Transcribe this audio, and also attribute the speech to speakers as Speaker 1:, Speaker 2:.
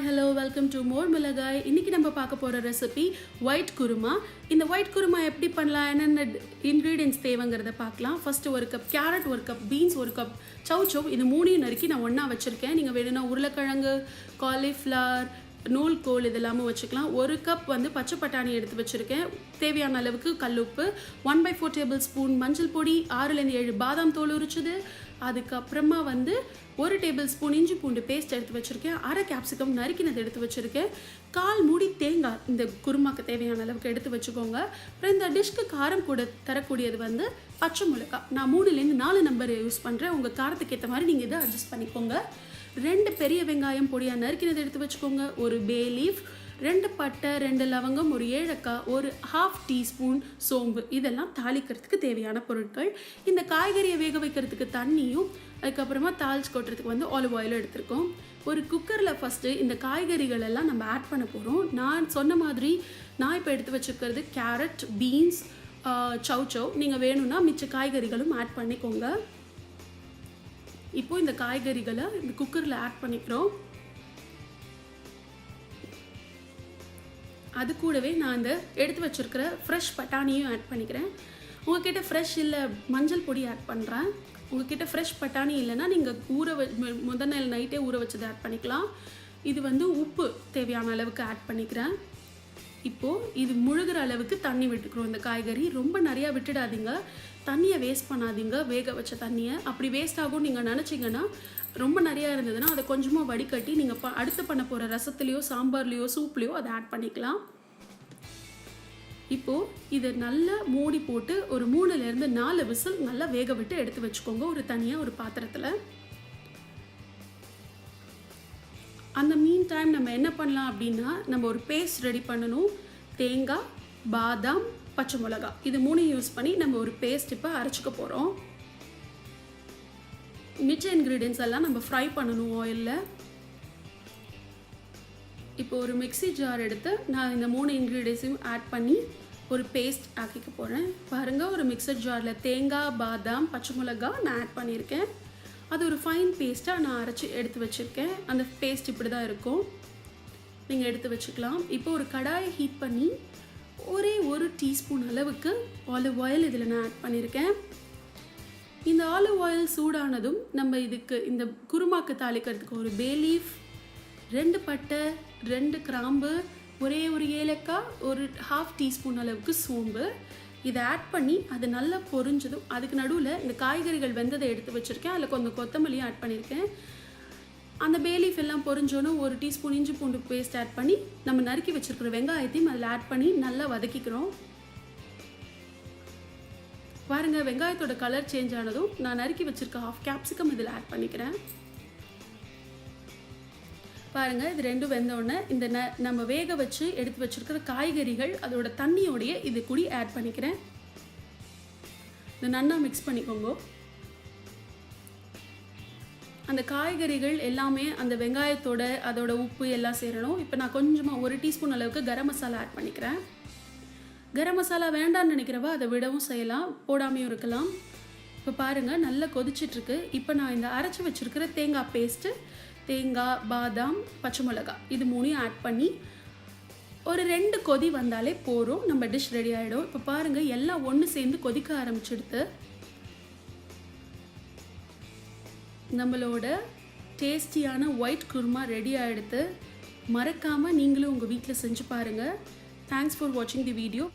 Speaker 1: hello, welcome to Mormilagai. இன்னைக்கு நம்ம பார்க்க போற ரெசிபி White Kuruma. இந்த White Kuruma எப்படி பண்ணலாம் என்னென்ன ingredients தேவைங்கறத பார்க்கலாம். First ஒரு கப் carrot, ஒரு கப் beans, ஒரு கப் chow இது மூணையும் நறுக்கி நான் ஒண்ணா வச்சிருக்கேன். நீங்க வேணும்னா உருளைக்கிழங்கு, cauliflower, நூல்கோல் இதெல்லாம் வச்சுக்கலாம். ஒரு கப் வந்து பச்சை பட்டாணி எடுத்து வச்சிருக்கேன். தேவையான அளவுக்கு கல்லுப்பு, 1/4 டேபிள்ஸ்பூன் மஞ்சள் பொடி, 6 ல 7 பாதாம் தோல் உரிச்சது, அதுக்கு அப்புறமா வந்து 1 டேபிள்ஸ்பூன் இஞ்சி பூண்டு பேஸ்ட் எடுத்து வச்சிருக்கேன். அரை கேப்சிகம் நறுக்கினது எடுத்து வச்சிருக்கேன். 1/4 மூடி தேங்காய் இந்த குருமாக்கு தேவையான அளவுக்கு எடுத்து வச்சுக்கோங்க. அப்புறம் இந்த டிஷ்க்கு காரம் கூட தரக்கூடியது வந்து பச்சை மிளகாய். நான் 3 ல 4 நம்பர் யூஸ் பண்றேன். உங்க காரத்துக்கு ஏற்ற மாதிரி நீங்க இதை அட்ஜஸ்ட் பண்ணிக்கோங்க. 2 பெரிய வெங்காயம் பொடியா நறுக்கினது எடுத்து வச்சுக்கோங்க. ஒரு பே லீஃப், 2 பட்டை, 2 லவங்கம், ஒரு ஏலக்காய், ஒரு 1/2 டீஸ்பூன் சோம்பு, இதெல்லாம் தாளிக்கிறதுக்கு தேவையான பொருட்கள். இந்த காய்கறியை வேக வைக்கிறதுக்கு தண்ணியும் அதுக்கப்புறமா தாளிச்சு கொட்டுறதுக்கு வந்து ஆலிவ் ஆயில் எடுத்திருக்கோம். ஒரு குக்கரில் ஃபஸ்ட்டு இந்த காய்கறிகள் எல்லாம் நம்ம ஆட் பண்ண போகிறோம். நான் சொன்ன மாதிரி நான் இப்போ எடுத்து வச்சுருக்கிறது கேரட், பீன்ஸ், சவ் நீங்கள் வேணும்னா மிச்ச காய்கறிகளும் ஆட் பண்ணிக்கோங்க. இப்போ இந்த காய்கறிகளை இந்த குக்கரில் ஆட் பண்ணிக்கிறோம். அது கூடவே நான் இந்த எடுத்து வச்சிருக்கிற ஃப்ரெஷ் பட்டாணியும் ஆட் பண்ணிக்கிறேன். உங்ககிட்ட ஃப்ரெஷ் இல்லை மஞ்சள் பொடி ஆட் பண்ணுறேன். உங்ககிட்ட ஃப்ரெஷ் பட்டாணி இல்லைன்னா நீங்கள் முதல் நாள் நைட்டே ஊற வச்சதை ஆட் பண்ணிக்கலாம். இது வந்து உப்பு தேவையான அளவுக்கு ஆட் பண்ணிக்கிறேன். இப்போது இது முழுகிற அளவுக்கு தண்ணி விட்டுக்கிறோம். இந்த காய்கறி ரொம்ப நிறையா விட்டுடாதீங்க, தண்ணியை வேஸ்ட் பண்ணாதீங்க. வேக வச்ச தண்ணியை அப்படி வேஸ்ட் ஆகும் நீங்கள் நினச்சிங்கன்னா, ரொம்ப நிறையா இருந்ததுன்னா அதை கொஞ்சமாக வடிகட்டி நீங்கள் அடுத்து பண்ண போகிற ரசத்துலேயோ சாம்பார்லேயோ சூப்லேயோ அதை ஆட் பண்ணிக்கலாம். இப்போது இதை நல்லா மூடி போட்டு ஒரு 3 ல 4 விசில் நல்லா வேக விட்டு எடுத்து வச்சுக்கோங்க ஒரு தனியாக ஒரு பாத்திரத்தில். அந்த மீன் டைம் நம்ம என்ன பண்ணலாம் அப்படின்னா, நம்ம ஒரு பேஸ்ட் ரெடி பண்ணணும். தேங்காய், பாதாம், பச்சை மிளகாய் இது 3 யூஸ் பண்ணி நம்ம ஒரு பேஸ்ட் இப்போ அரைச்சிக்க போகிறோம். மிச்ச இன்க்ரீடியன்ஸ் எல்லாம் நம்ம ஃப்ரை பண்ணணும் ஆயிலில். இப்போ ஒரு மிக்ஸி ஜார் எடுத்து நான் இந்த 3 இன்க்ரீடியன்ஸையும் ஆட் பண்ணி ஒரு பேஸ்ட் ஆக்கிக்க போகிறேன். பாருங்கள், ஒரு மிக்சர் ஜாரில் தேங்காய், பாதாம், பச்சை மிளகாய் நான் ஆட் பண்ணியிருக்கேன். அது ஒரு ஃபைன் பேஸ்ட்டாக நான் அரைச்சி எடுத்து வச்சுருக்கேன். அந்த பேஸ்ட் இப்படி தான் இருக்கும், நீங்கள் எடுத்து வச்சுக்கலாம். இப்போ ஒரு கடாயை ஹீட் பண்ணி ஒரே 1 டீஸ்பூன் அளவுக்கு ஆலிவ் ஆயில் இதில் நான் ஆட் பண்ணியிருக்கேன். இந்த ஆலிவ் ஆயில் சூடானதும் நம்ம இதுக்கு இந்த குருமாக்கு தாளிக்கிறதுக்கு ஒரு பே லீஃப், 2 பட்டை, 2 கிராம்பு, ஒரே ஒரு ஏலக்காய், ஒரு 1/2 டீஸ்பூன் அளவுக்கு சோம்பு இதை ஆட் பண்ணி அது நல்லா பொரிஞ்சதும் அதுக்கு நடுவில் இந்த காய்கறிகள் வெந்ததை எடுத்து வச்சுருக்கேன். அதில் கொஞ்சம் கொத்தமல்லியும் ஆட் பண்ணியிருக்கேன். அந்த பே லீஃப் எல்லாம் பொரிஞ்சோன்னு 1 டீஸ்பூன் இஞ்சி பூண்டு பேஸ்ட் ஆட் பண்ணி நம்ம நறுக்கி வச்சுருக்கிற வெங்காயத்தையும் அதில் ஆட் பண்ணி நல்லா வதக்கிக்கிறோம். பாருங்கள், வெங்காயத்தோட கலர் சேஞ்ச் ஆனதும் நான் நறுக்கி வச்சுருக்க 1/2 கேப்சிகம் இதில் ஆட் பண்ணிக்கிறேன். பாருங்கள், இது 2 வெந்தோடனே இந்த நம்ம வேக வச்சு எடுத்து வச்சுருக்கிற காய்கறிகள் அதோட தண்ணியோடைய இது கூடி ஆட் பண்ணிக்கிறேன். இது நல்லா மிக்ஸ் பண்ணிக்கோங்க. அந்த காய்கறிகள் எல்லாமே அந்த வெங்காயத்தோட அதோட உப்பு எல்லாம் சேரணும். இப்போ நான் கொஞ்சமாக 1 டீஸ்பூன் அளவுக்கு கரம் மசாலா ஆட் பண்ணிக்கிறேன். கரம் மசாலா வேண்டான்னு நினைக்கிறவா அதை விடவும் செய்யலாம், போடாமையும் இருக்கலாம். இப்போ பாருங்கள், நல்லா கொதிச்சிட்ருக்கு. இப்போ நான் இந்த அரைச்சி வச்சுருக்கிற தேங்காய் பேஸ்ட்டு, தேங்காய், பாதாம், பச்சை மிளகாய் இது 3யும் ஆட் பண்ணி ஒரு 2 கொதி வந்தாலே போதும், நம்ம டிஷ் ரெடி ஆகிடும். இப்போ பாருங்கள், எல்லாம் ஒன்று சேர்ந்து கொதிக்க ஆரம்பிச்சிடுது. நம்மளோட டேஸ்டியான ஒயிட் குருமா ரெடி ஆகிடுது. மறக்காமல் நீங்களும் உங்கள் வீட்டில் செஞ்சு பாருங்கள். தேங்க்ஸ் ஃபார் வாட்சிங் தி வீடியோ.